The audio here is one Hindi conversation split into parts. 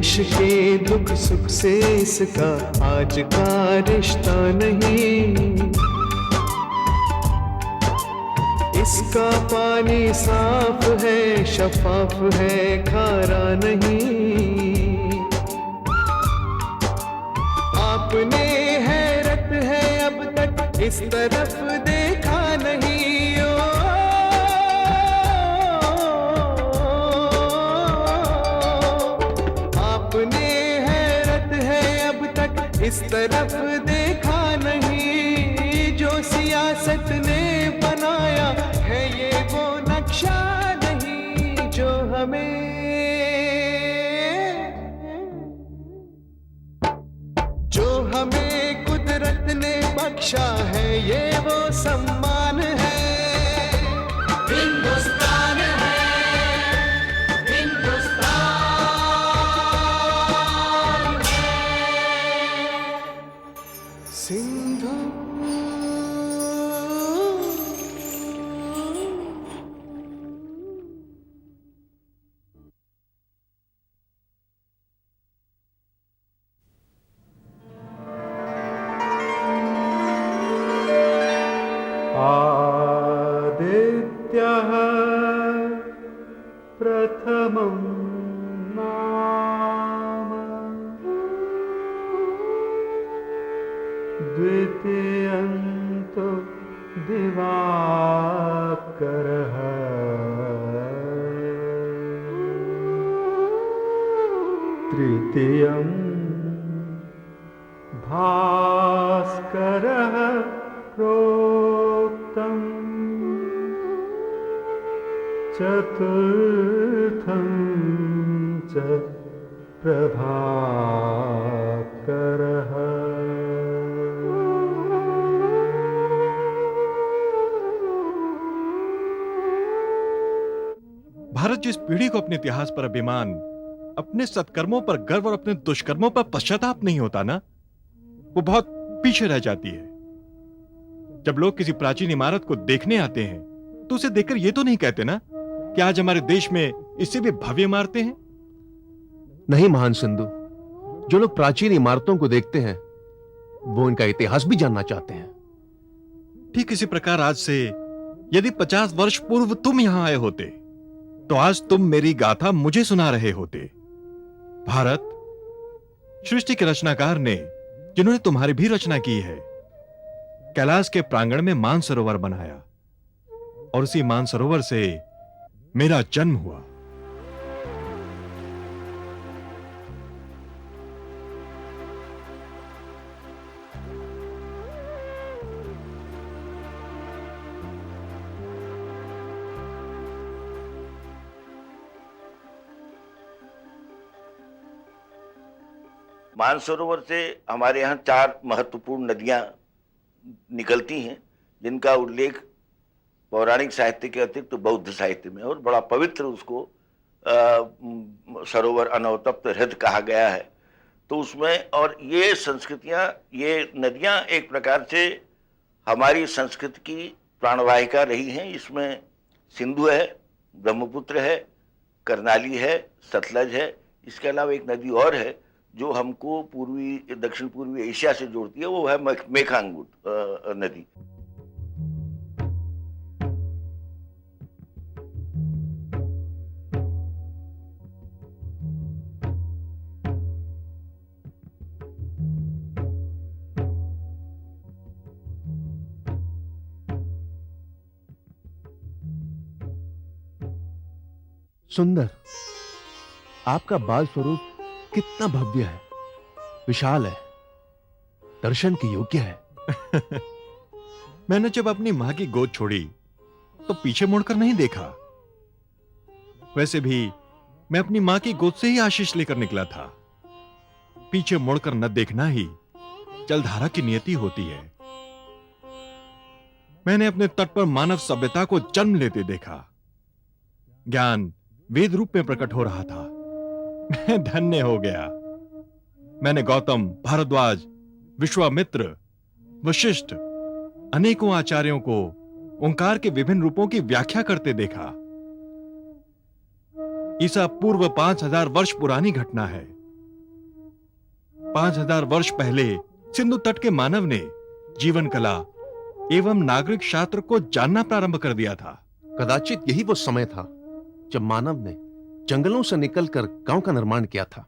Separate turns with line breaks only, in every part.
के दुख सुख से इसका आज का रिश्ता नहीं। इसका पानी साफ है, शफाफ है, खारा नहीं। आपने हैरत है अब तक इस तरफ देखा नहीं। आपने हैरत है अब तक इस तरफ देखा नहीं। जो सियासत ने बनाया है ये वो नक्शा नहीं जो हमें कुदरत ने बख्शा है, ये वो सम्मान है। हिंदुस्तान है, हिंदुस्तान है। सिंधु आदित्यः प्रथमं नाम, द्वितीयं तु दिवाकरः, तृतीयं भास्करः प्रोक्तम्, चतुर्थं च प्रभाकरः।
भारत जिस पीढ़ी को अपने इतिहास पर अभिमान, अपने सत्कर्मों पर गर्व और अपने दुष्कर्मों पर पश्चाताप नहीं होता ना, वो बहुत पीछे रह जाती है। जब लोग किसी प्राचीन इमारत को देखने आते हैं तो उसे देखकर ये तो नहीं कहते ना कि आज हमारे देश में इससे भी भव्य इमारतें हैं।
नहीं महान सिंधु, जो लोग प्राचीन इमारतों को देखते हैं वो इनका इतिहास भी जानना चाहते हैं।
ठीक इसी प्रकार आज से यदि 50 वर्ष पूर्व तुम यहां आए होते तो आज तुम मेरी गाथा मुझे सुना रहे होते। भारत, सृष्टि के रचनाकार ने, जिन्होंने तुम्हारी भी रचना की है, कैलाश के प्रांगण में मानसरोवर बनाया और उसी मानसरोवर से मेरा जन्म हुआ।
मानसरोवर से हमारे यहाँ 4 महत्वपूर्ण नदियां निकलती हैं, जिनका उल्लेख पौराणिक साहित्य के अतिरिक्त तो बौद्ध साहित्य में, और बड़ा पवित्र उसको सरोवर अनवतप्त हृद कहा गया है। तो उसमें, और ये संस्कृतियां, ये नदियां एक प्रकार से हमारी संस्कृति की प्राणवाहिका रही हैं। इसमें सिंधु है, ब्रह्मपुत्र है, करनाली है, सतलज है। इसके अलावा एक नदी और है जो हमको दक्षिण पूर्वी एशिया से जोड़ती है, वो है मेघांगुट नदी।
सुंदर, आपका बाल स्वरूप कितना भव्य है, विशाल है, दर्शन की योग्य है।
मैंने जब अपनी मां की गोद छोड़ी तो पीछे मुड़कर नहीं देखा। वैसे भी मैं अपनी मां की गोद से ही आशीष लेकर निकला था। पीछे मुड़कर न देखना ही जलधारा की नियति होती है। मैंने अपने तट पर मानव सभ्यता को जन्म लेते देखा। ज्ञान वेद रूप में प्रकट हो रहा था। मैं धन्य हो गया। मैंने गौतम, भारद्वाज, विश्वामित्र, वशिष्ठ, अनेकों आचार्यों को ओंकार के विभिन्न रूपों की व्याख्या करते देखा। ईसा पूर्व 5000 वर्ष पुरानी घटना है। 5000 वर्ष पहले सिंधु तट के मानव ने जीवन कला एवं नागरिक शास्त्र को जानना प्रारंभ कर दिया था।
कदाचित यही वो समय था जब मानव ने जंगलों से निकलकर गांव का निर्माण किया था।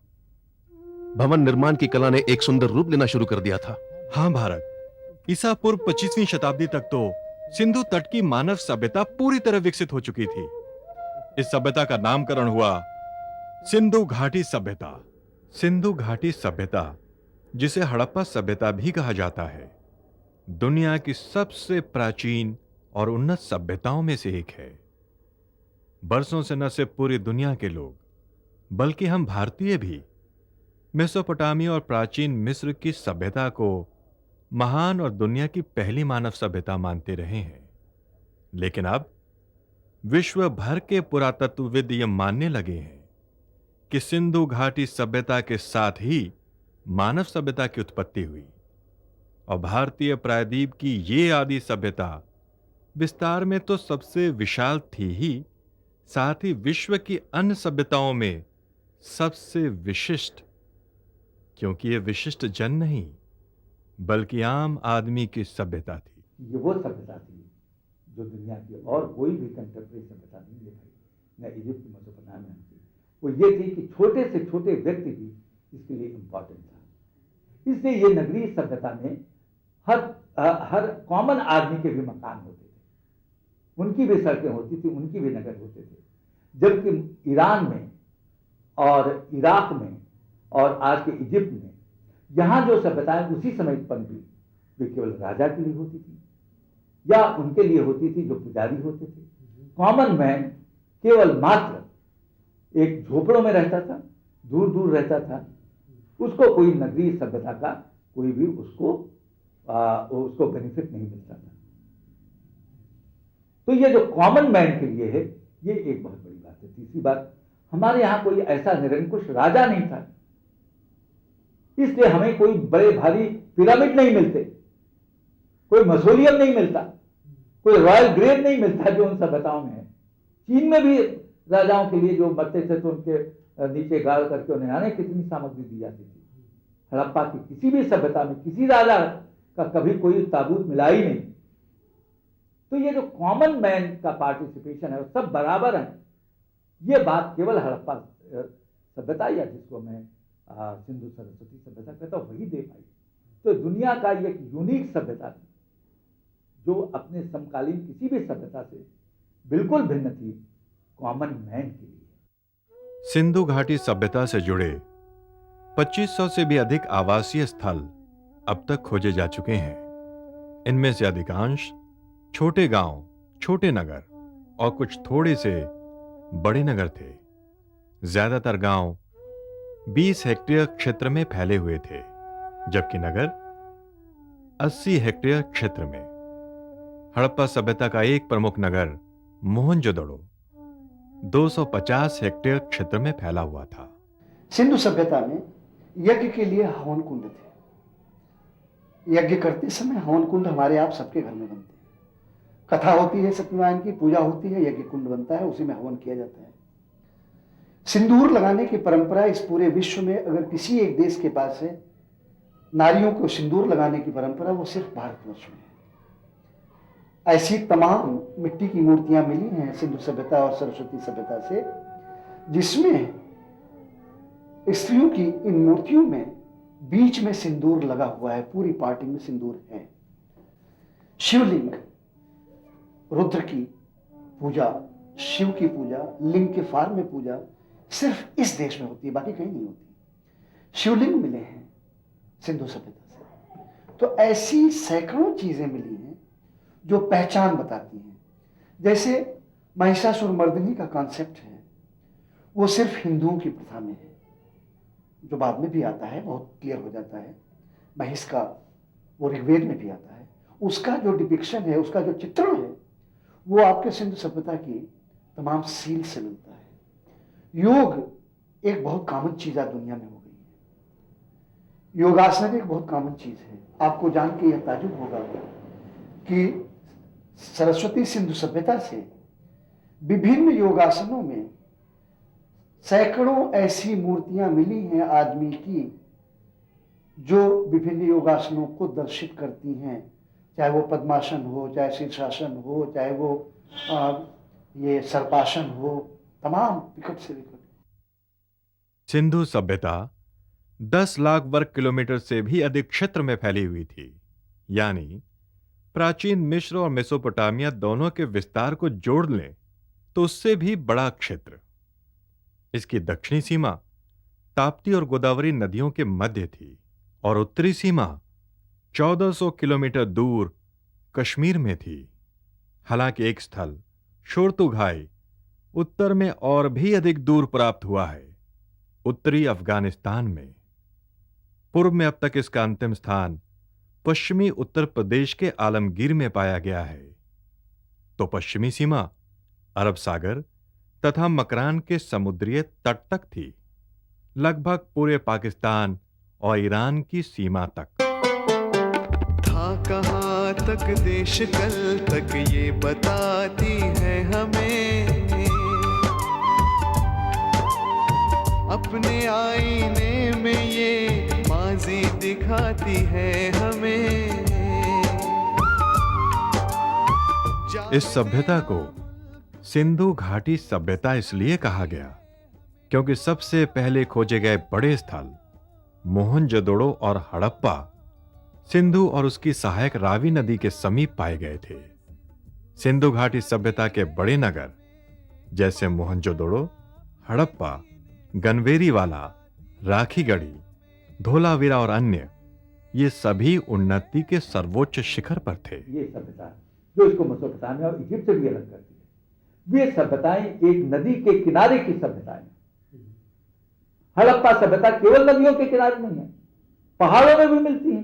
भवन निर्माण की कला ने एक सुंदर रूप लेना शुरू कर दिया था।
हाँ भारत, ईसा पूर्व 25वीं शताब्दी तक तो सिंधु तट की मानव सभ्यता पूरी तरह विकसित हो चुकी थी। इस सभ्यता का नामकरण हुआ सिंधु घाटी सभ्यता। सिंधु घाटी सभ्यता, जिसे हड़प्पा सभ्यता भी कहा जाता है, दुनिया की सबसे प्राचीन और उन्नत सभ्यताओं में से एक है। बरसों से न सिर्फ पूरी दुनिया के लोग बल्कि हम भारतीय भी मेसोपोटामिया और प्राचीन मिस्र की सभ्यता को महान और दुनिया की पहली मानव सभ्यता मानते रहे हैं। लेकिन अब विश्व भर के पुरातत्वविद यह मानने लगे हैं कि सिंधु घाटी सभ्यता के साथ ही मानव सभ्यता की उत्पत्ति हुई और भारतीय प्रायद्वीप की ये आदि सभ्यता विस्तार में तो सबसे विशाल थी ही, साथ ही विश्व की अन्य सभ्यताओं में सबसे विशिष्ट, क्योंकि यह विशिष्ट जन नहीं बल्कि आम आदमी की सभ्यता थी।
ये वो सभ्यता थी जो दुनिया की और कोई भी कंटेम्प्रेरी सभ्यता नहीं ले पाई, न इजिप्ट की, मेसोपोटामिया की। वो ये थी कि छोटे से छोटे व्यक्ति भी इसके लिए इम्पोर्टेंट था। इसलिए ये नगरीय सभ्यता में हर कॉमन आदमी के भी मकान होते थे, उनकी भी सड़कें होती थी, उनकी भी नगर होते थे। जबकि ईरान में और इराक में और आज के इजिप्ट में यहाँ जो सभ्यताएं उसी समय पनपी, वे केवल राजा के लिए होती थी या उनके लिए होती थी जो पुजारी होते थे। कॉमन मैन केवल मात्र एक झोपड़ों में रहता था, दूर दूर रहता था, उसको कोई नगरीय सभ्यता का कोई भी उसको बेनिफिट नहीं मिलता था। तो ये जो कॉमन मैन के लिए है, ये एक बहुत बड़ी बात है। तीसरी बात, हमारे यहां कोई ऐसा निरंकुश राजा नहीं था, इसलिए हमें कोई बड़े भारी पिरामिड नहीं मिलते, कोई मसोलियम नहीं मिलता, कोई रॉयल ग्रेव नहीं मिलता जो उन सभ्यताओं में है। चीन में भी राजाओं के लिए जो मरते थे तो उनके नीचे गाड़ करके उन्हें आने कितनी सामग्री दी जाती थी। हड़प्पा की किसी भी सभ्यता में किसी राजा का कभी कोई ताबूत मिला ही नहीं। तो ये जो कॉमन मैन का पार्टिसिपेशन है, सब बराबर है, ये बात केवल हड़प्पा सभ्यता या जिसको मैं सिंधु सरस्वती सभ्यता कहता हूं, वही दे पाई। तो दुनिया का ये एक यूनिक सभ्यता थी जो अपने समकालीन किसी भी सभ्यता से बिल्कुल भिन्न थी, कॉमन मैन के लिए।
सिंधु घाटी सभ्यता से जुड़े 2500 से भी अधिक आवासीय स्थल अब तक खोजे जा चुके हैं। इनमें से अधिकांश छोटे गांव, छोटे नगर और कुछ थोड़े से बड़े नगर थे। ज्यादातर गांव 20 हेक्टेयर क्षेत्र में फैले हुए थे, जबकि नगर 80 हेक्टेयर क्षेत्र में। हड़प्पा सभ्यता का एक प्रमुख नगर मोहनजोदड़ो 250 हेक्टेयर क्षेत्र में फैला हुआ था।
सिंधु सभ्यता में यज्ञ के लिए हवन कुंड थे। यज्ञ करते समय हवन कुंड हमारे आप सबके घर में बनते हैं। कथा होती है, सत्यनारायण की पूजा होती है, यज्ञ कुंड बनता है, उसी में हवन किया जाता है। सिंदूर लगाने की परंपरा इस पूरे विश्व में अगर किसी एक देश के पास है, नारियों को सिंदूर लगाने की परंपरा, वो सिर्फ भारतवर्ष में है। ऐसी तमाम मिट्टी की मूर्तियां मिली हैं सिंधु सभ्यता और सरस्वती सभ्यता से, जिसमें स्त्रियों की इन मूर्तियों में बीच में सिंदूर लगा हुआ है, पूरी पार्टी में सिंदूर है। शिवलिंग, रुद्र की पूजा, शिव की पूजा, लिंग के फार में पूजा सिर्फ इस देश में होती है, बाकी कहीं नहीं होती। शिवलिंग मिले हैं सिंधु सभ्यता से। तो ऐसी सैकड़ों चीजें मिली हैं जो पहचान बताती हैं। जैसे महिषासुरमर्दिनी का कॉन्सेप्ट है, वो सिर्फ हिंदुओं की प्रथा में है, जो बाद में भी आता है, बहुत क्लियर हो जाता है। महिष का वो ऋग्वेद में भी आता है। उसका जो डिपिक्शन है, उसका जो चित्रण है, वो आपके सिंधु सभ्यता की तमाम सील से मिलता है। योग एक बहुत कॉमन चीज आज दुनिया में हो गई है। योगासन एक बहुत कॉमन चीज है। आपको जान के यह ताजुब होगा कि सरस्वती सिंधु सभ्यता से विभिन्न योगासनों में सैकड़ों ऐसी मूर्तियां मिली हैं आदमी की, जो विभिन्न योगासनों को दर्शित करती हैं, चाहे वो पद्मासन हो, चाहे शीर्षासन हो, चाहे वो ये सर्पासन हो, तमाम विकट से विकट।
सिंधु सभ्यता 10 लाख वर्ग किलोमीटर से भी अधिक क्षेत्र में फैली हुई थी, यानी प्राचीन मिस्र और मेसोपोटामिया दोनों के विस्तार को जोड़ लें तो उससे भी बड़ा क्षेत्र। इसकी दक्षिणी सीमा ताप्ती और गोदावरी नदियों के मध्य थी और उत्तरी सीमा 1400 किलोमीटर दूर कश्मीर में थी। हालांकि एक स्थल शोरतुगाई उत्तर में और भी अधिक दूर प्राप्त हुआ है, उत्तरी अफगानिस्तान में। पूर्व में अब तक इसका अंतिम स्थान पश्चिमी उत्तर प्रदेश के आलमगीर में पाया गया है। तो पश्चिमी सीमा अरब सागर तथा मकरान के समुद्रीय तट तक थी, लगभग पूरे पाकिस्तान और ईरान की सीमा तक।
था कहाँ तक देश कल तक ये बताती है हमें, अपने आईने में ये माजी दिखाती है हमें।
इस सभ्यता को सिंधु घाटी सभ्यता इसलिए कहा गया क्योंकि सबसे पहले खोजे गए बड़े स्थल मोहनजोदड़ो और हड़प्पा सिंधु और उसकी सहायक रावी नदी के समीप पाए गए थे। सिंधु घाटी सभ्यता के बड़े नगर जैसे मोहनजोदड़ो, हड़प्पा, गनवेरीवाला, राखीगढ़ी, धोलावीरा और अन्य, ये सभी उन्नति के सर्वोच्च शिखर पर थे।
ये सभ्यता जो इसको मेसोपोटामिया और इजिप्ट से भी अलग करती है, वे सभ्यताएं एक नदी के किनारे की सभ्यताएं। हड़प्पा सभ्यता केवल नदियों के किनारे नहीं है, पहाड़ों में भी मिलती है।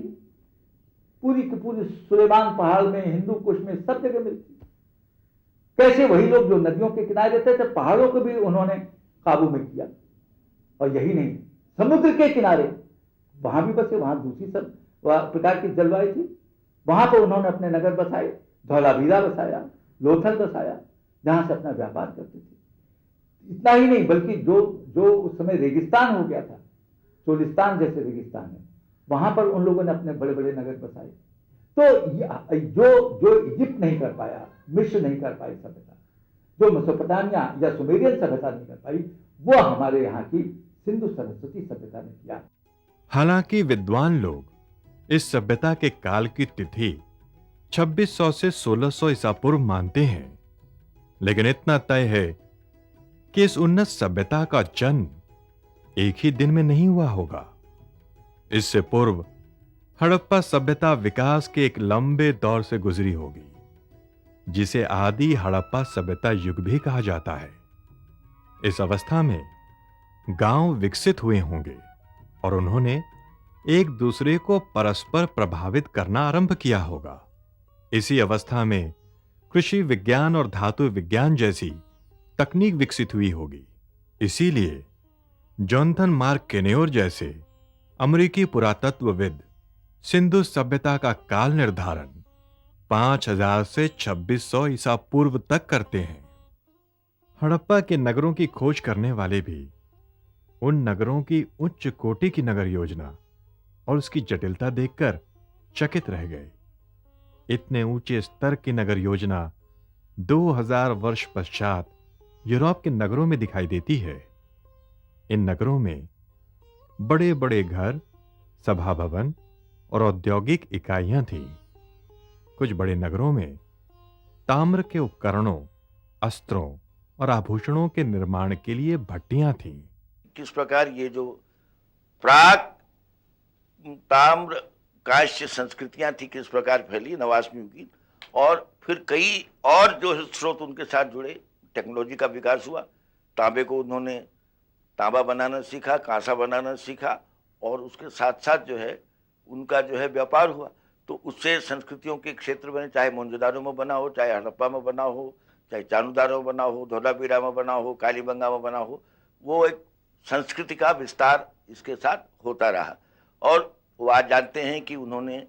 पूरी की पूरी सुलेमान पहाड़ में, हिंदू कुश में, सब जगह मिलती है। कैसे वही लोग जो नदियों के किनारे रहते थे, पहाड़ों को भी उन्होंने काबू में किया। और यही नहीं, समुद्र के किनारे वहां भी बसे, वहां दूसरी सब प्रकार की जलवायु थी, वहां पर उन्होंने अपने नगर बसाए। धौलावीरा बसाया, लोथल बसाया, जहां से अपना व्यापार करते थे। इतना ही नहीं, बल्कि जो उस समय रेगिस्तान हो गया था, चोलिस्तान जैसे रेगिस्तान है, वहां पर उन लोगों ने अपने बड़े बड़े नगर बसाए। तो जो इजिप्ट नहीं कर पाया, मिस्र नहीं कर पाई सभ्यता, जो मेसोपोटामिया या सुमेरियन सभ्यता नहीं कर पाई, वो हमारे यहाँ की सिंधु सरस्वती सभ्यता ने किया।
हालांकि विद्वान लोग इस सभ्यता के काल की तिथि 2600 से 1600 ईसा पूर्व मानते हैं, लेकिन इतना तय है कि इस उन्नत सभ्यता का जन्म एक ही दिन में नहीं हुआ होगा। इससे पूर्व हड़प्पा सभ्यता विकास के एक लंबे दौर से गुजरी होगी, जिसे आदि हड़प्पा सभ्यता युग भी कहा जाता है। इस अवस्था में गांव विकसित हुए होंगे और उन्होंने एक दूसरे को परस्पर प्रभावित करना आरंभ किया होगा। इसी अवस्था में कृषि विज्ञान और धातु विज्ञान जैसी तकनीक विकसित हुई होगी। इसीलिए जॉनथन मार्क केनेयोर जैसे अमेरिकी पुरातत्वविद सिंधु सभ्यता का काल निर्धारण 5000 से 2600 ईसा पूर्व तक करते हैं। हड़प्पा के नगरों की खोज करने वाले भी उन नगरों की उच्च कोटि की नगर योजना और उसकी जटिलता देखकर चकित रह गए। इतने ऊंचे स्तर की नगर योजना 2000 वर्ष पश्चात यूरोप के नगरों में दिखाई देती है। इन नगरों में बड़े बड़े घर, सभा भवन और औद्योगिक इकाइयां थीं। कुछ बड़े नगरों में ताम्र के उपकरणों, अस्त्रों और आभूषणों के निर्माण के लिए भट्टियां थीं।
किस प्रकार ये जो प्राक ताम्र कांस्य संस्कृतियां थी, किस प्रकार फैली नवासवीं की, और फिर कई और जो स्रोत उनके साथ जुड़े, टेक्नोलॉजी का विकास हुआ। तांबे को उन्होंने तांबा बनाना सीखा, कांसा बनाना सीखा, और उसके साथ साथ जो है उनका जो है व्यापार हुआ। तो उससे संस्कृतियों के क्षेत्र में, चाहे मोहनजोदारो में बना हो, चाहे हड़प्पा में बना हो, चाहे चानुदारो में बना हो, धोलावीरा में बना हो, कालीबंगा में बना हो, वो एक संस्कृति का विस्तार इसके साथ होता रहा। और वो आज जानते हैं कि उन्होंने,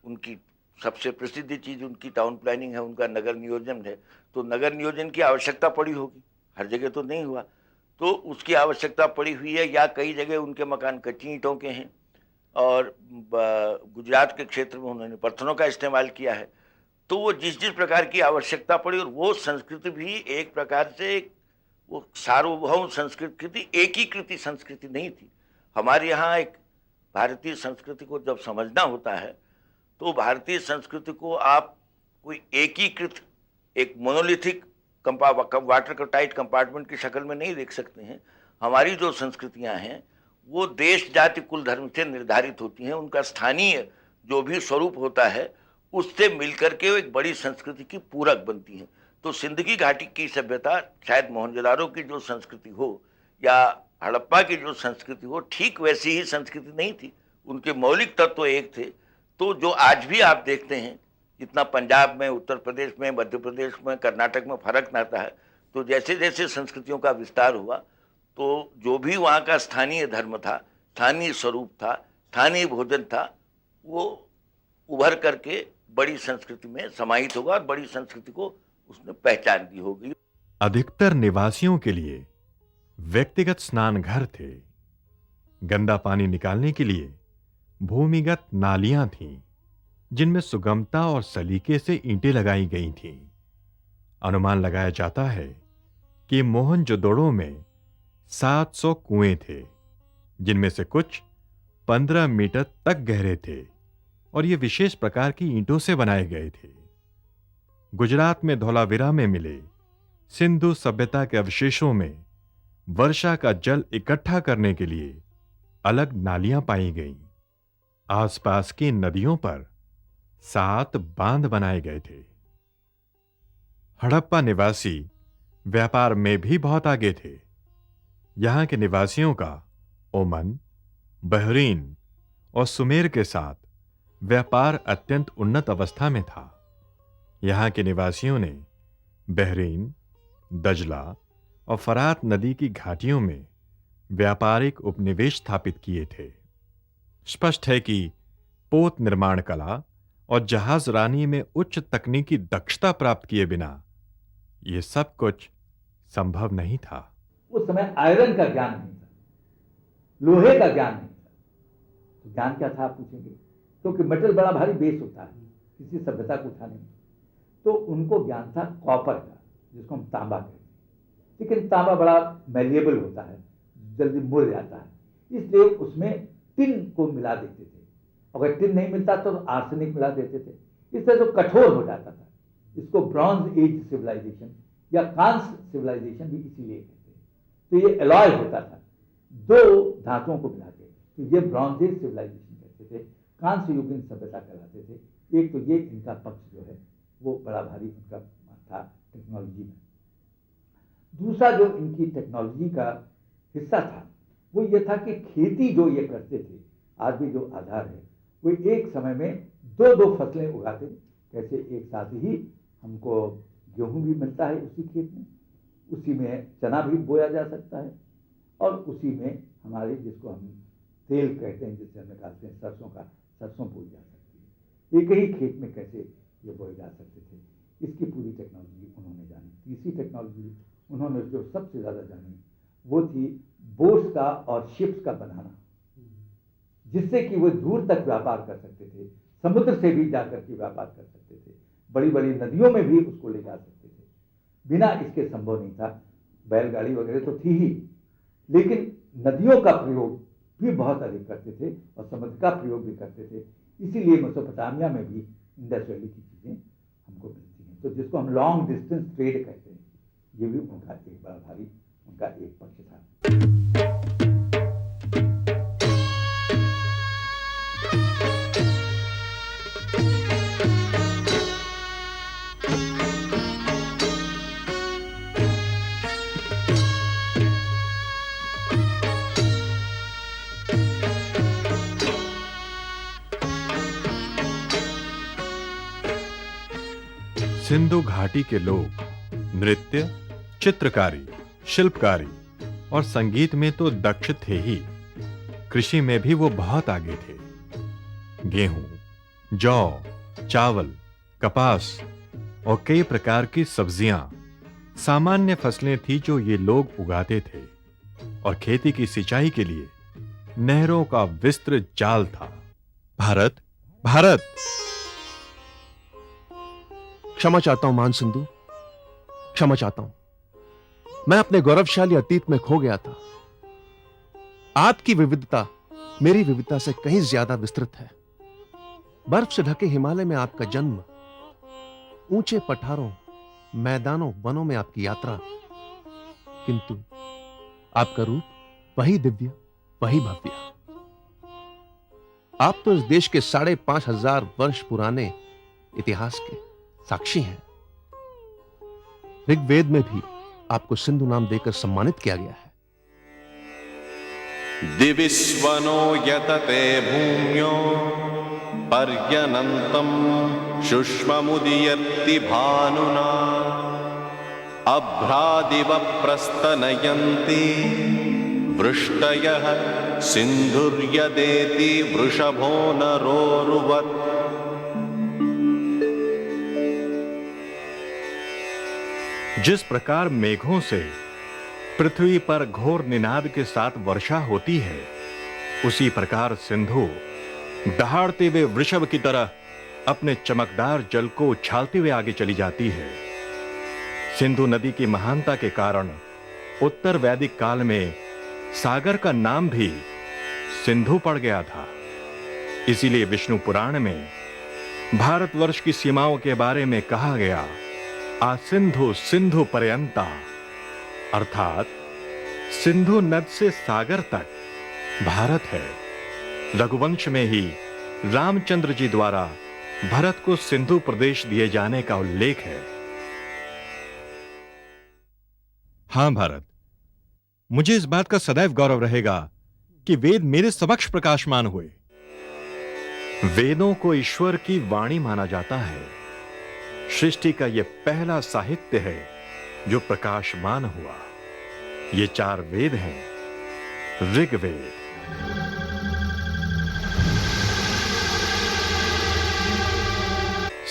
उनकी सबसे प्रसिद्ध चीज उनकी टाउन प्लानिंग है, उनका नगर नियोजन है। तो नगर नियोजन की आवश्यकता पड़ी होगी, हर जगह तो नहीं हुआ, तो उसकी आवश्यकता पड़ी हुई है। या कई जगह उनके मकान कच्ची ईंटों के हैं, और गुजरात के क्षेत्र में उन्होंने पत्थरों का इस्तेमाल किया है। तो वो जिस जिस प्रकार की आवश्यकता पड़ी, और वो संस्कृति भी एक प्रकार से वो सार्वभौम संस्कृति थी, एकीकृत संस्कृति नहीं थी। हमारे यहाँ एक भारतीय संस्कृति को जब समझना होता है तो भारतीय संस्कृति को आप कोई एकीकृत, एक मोनोलिथिक वाटर टाइट कंपार्टमेंट की शक्ल में नहीं देख सकते हैं। हमारी जो संस्कृतियां हैं वो देश, जाति, कुल, धर्म से निर्धारित होती हैं। उनका स्थानीय जो भी स्वरूप होता है उससे मिलकर के एक बड़ी संस्कृति की पूरक बनती है। तो सिंध की घाटी की सभ्यता शायद मोहनजोदारो की जो संस्कृति हो या हड़प्पा की जो संस्कृति हो, ठीक वैसी ही संस्कृति नहीं थी। उनके मौलिक तत्व एक थे। तो जो आज भी आप देखते हैं, जितना पंजाब में, उत्तर प्रदेश में, मध्य प्रदेश में, कर्नाटक में फर्क आता है, तो जैसे जैसे संस्कृतियों का विस्तार हुआ तो जो भी वहाँ का स्थानीय धर्म था, स्थानीय स्वरूप था, स्थानीय भोजन था, वो उभर करके बड़ी संस्कृति में समाहित होगा और बड़ी संस्कृति को उसने पहचान दी होगी।
अधिकतर निवासियों के लिए व्यक्तिगत स्नान घर थे। गंदा पानी निकालने के लिए भूमिगत नालियां थीं, जिनमें सुगमता और सलीके से ईंटें लगाई गई थीं। अनुमान लगाया जाता है कि मोहनजोदड़ो में 700 कुएं थे, जिनमें से कुछ 15 मीटर तक गहरे थे और ये विशेष प्रकार की ईंटों से बनाए गए थे। गुजरात में धौलावीरा में मिले सिंधु सभ्यता के अवशेषों में वर्षा का जल इकट्ठा करने के लिए अलग नालियां पाई गईं। आसपास की नदियों पर 7 बांध बनाए गए थे। हड़प्पा निवासी व्यापार में भी बहुत आगे थे। यहां के निवासियों का ओमान, बहरीन और सुमेर के साथ व्यापार अत्यंत उन्नत अवस्था में था। यहां के निवासियों ने बहरीन, दजला और फरात नदी की घाटियों में व्यापारिक उपनिवेश स्थापित किए थे। स्पष्ट है कि पोत निर्माण कला और जहाज रानी में उच्च तकनीकी दक्षता प्राप्त किए बिना यह सब कुछ संभव नहीं था।
उस समय आयरन का ज्ञान नहीं था, लोहे का ज्ञान नहीं था। तो ज्ञान क्या था आप पूछेंगे, क्योंकि मेटल बड़ा भारी बेस होता है किसी सभ्यता को उठाने में। तो उनको ज्ञान था कॉपर का, जिसको हम तांबा कहते हैं। लेकिन तांबा बड़ा मैलिएबल होता है, जल्दी मुड़ जाता है, इसलिए उसमें टिन को मिला देते थे। अगर टिन नहीं मिलता तो आर्सेनिक मिला देते थे। इस तरह से कठोर हो जाता था। इसको ब्रॉन्ज एज सिविलाइजेशन या कांस्य सिविलाइजेशन भी इसीलिए कहते हैं। तो ये एलॉय होता था दो धातुओं को मिला के, तो ये ब्रॉन्ज एज सिविलाइजेशन कहते थे। कांस्य युगीन सभ्यता कहलाते थे। एक तो ये इनका पक्ष जो है वो बड़ा भारी उनका था टेक्नोलॉजी में। दूसरा जो इनकी टेक्नोलॉजी का हिस्सा था वो ये था कि खेती जो ये करते थे, आज भी जो आधार है, वो एक समय में 2-2 फसलें उगाते। कैसे एक साथ ही हमको गेहूं भी मिलता है उसी खेत में, उसी में चना भी बोया जा सकता है और उसी में हमारे जिसको हम तेल कहते हैं, जिससे हम निकालते हैं सरसों का, सरसों बोई जा सकती है। एक ही खेत में कैसे ये बोए जा सकते थे, इसकी पूरी टेक्नोलॉजी उन्होंने जानी। तीसरी टेक्नोलॉजी उन्होंने जो सबसे ज़्यादा जानी वो थी बोट्स का और शिप्स का बनाना, जिससे कि वो दूर तक व्यापार कर सकते थे, समुद्र से भी जाकर के व्यापार कर सकते थे, बड़ी बड़ी नदियों में भी उसको ले जा सकते थे। बिना इसके संभव नहीं था। बैलगाड़ी वगैरह तो थी ही, लेकिन नदियों का प्रयोग भी बहुत अधिक करते थे और समुद्र का प्रयोग भी करते थे। इसीलिए मेसोपोटामिया में भी इंडस वैली की चीज़ें हमको मिलती हैं। तो जिसको हम लॉन्ग डिस्टेंस ट्रेड कहते हैं, ये भी उनका एक बड़ा भारी उनका एक पक्ष था।
सिंधु घाटी के लोग नृत्य, चित्रकारी, शिल्पकारी और संगीत में तो दक्ष थे ही, कृषि में भी वो बहुत आगे थे। गेहूं, जौ, चावल, कपास और कई प्रकार की सब्जियां सामान्य फसलें थी जो ये लोग उगाते थे और खेती की सिंचाई के लिए नहरों का विस्तृत जाल था। भारत, भारत।
क्षमा चाहता हूं मान सिंधु, क्षमा चाहता हूं। मैं अपने गौरवशाली अतीत में खो गया था। आपकी विविधता मेरी विविधता से कहीं ज्यादा विस्तृत है। बर्फ से ढके हिमालय में आपका जन्म, ऊंचे पठारों, मैदानों, वनों में आपकी यात्रा, किंतु आपका रूप वही दिव्य, वही भव्य। आप तो इस देश के 5,500 वर्ष पुराने इतिहास के साक्षी हैं। ऋग्वेद में भी आपको सिंधु नाम देकर सम्मानित किया गया है।
दिविस्वनो यतते भूम्यो पर्यनन्तं शुष्ममुदीयते भानुना अभ्रादिव प्रस्तनयन्ति वृष्टयः सिन्धुर्यदेति वृषभो नरोरुवत्।
जिस प्रकार मेघों से पृथ्वी पर घोर निनाद के साथ वर्षा होती है, उसी प्रकार सिंधु दहाड़ते हुए वृषभ की तरह अपने चमकदार जल को उछालते हुए आगे चली जाती है। सिंधु नदी की महानता के कारण उत्तर वैदिक काल में सागर का नाम भी सिंधु पड़ गया था। इसीलिए विष्णु पुराण में भारतवर्ष की सीमाओं के बारे में कहा गया, आ सिंधु सिंधु पर्यंता, अर्थात सिंधु नद से सागर तक भारत है। रघुवंश में ही रामचंद्र जी द्वारा भरत को सिंधु प्रदेश दिए जाने का उल्लेख है। हां भारत, मुझे इस बात का सदैव गौरव रहेगा कि वेद मेरे समक्ष प्रकाशमान हुए। वेदों को ईश्वर की वाणी माना जाता है। सृष्टि का यह पहला साहित्य है जो प्रकाशमान हुआ। ये 4 वेद हैं, ऋग्वेद,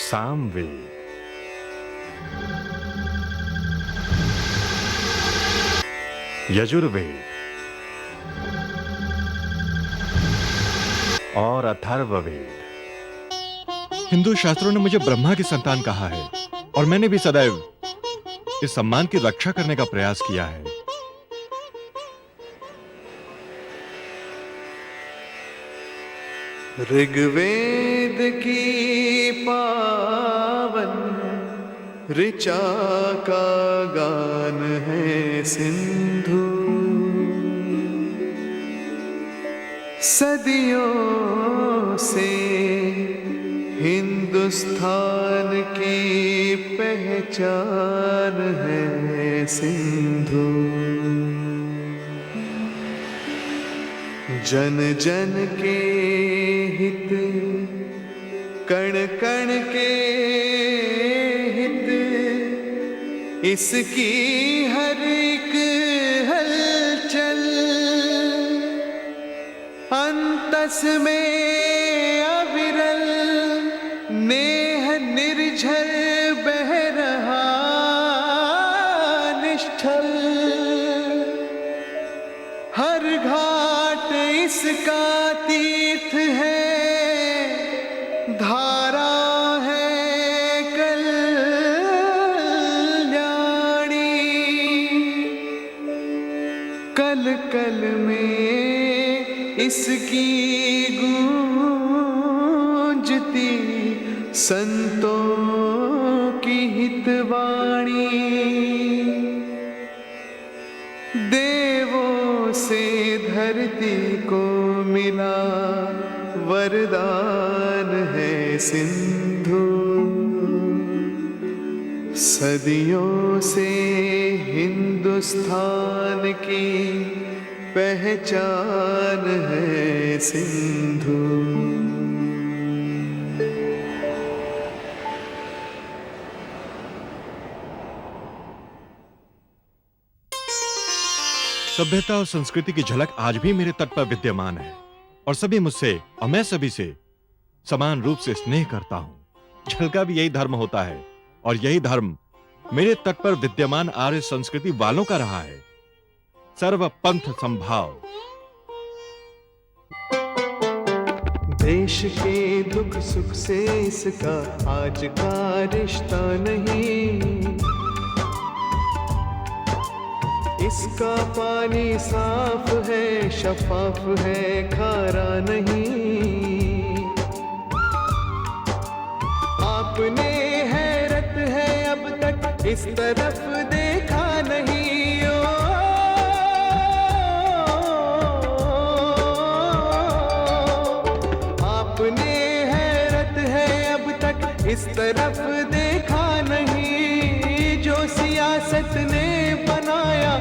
सामवेद, यजुर्वेद और अथर्ववेद। हिंदू शास्त्रों ने मुझे ब्रह्मा की संतान कहा है और मैंने भी सदैव इस सम्मान की रक्षा करने का प्रयास किया है।
ऋग्वेद की पावन ऋचा का गान है सिंधु, सदियों से हिंदुस्तान की पहचान है सिंधु। जन जन के हित, कण कण के हित, इसकी हर एक हलचल अंतस में अविरल नेह निर्झर बह रहा निष्ठल। हर घाट इसका तीर्थ है, धारा है कल्याणी। कल कल में इसकी गूंजती संतों की हितवाणी। देवों से धरती को मिला वरदान है सिंधु। सदियों से हिंदुस्तान की पहचान है सिंधु।
सभ्यता और संस्कृति की झलक आज भी मेरे तट पर विद्यमान है और सभी मुझसे और मैं सभी से समान रूप से स्नेह करता हूं। झलका भी यही धर्म होता है और यही धर्म मेरे तट पर विद्यमान आर्य संस्कृति वालों का रहा है। सर्व पंथ संभाव।
देश के दुख सुख से इसका आज का रिश्ता नहीं। इसका पानी साफ है, शफाफ है, खारा नहीं। आपने हैरत है अब तक इस तरफ देखा नहीं। आपने हैरत है अब तक इस तरफ देखा नहीं। जो सियासत ने बनाया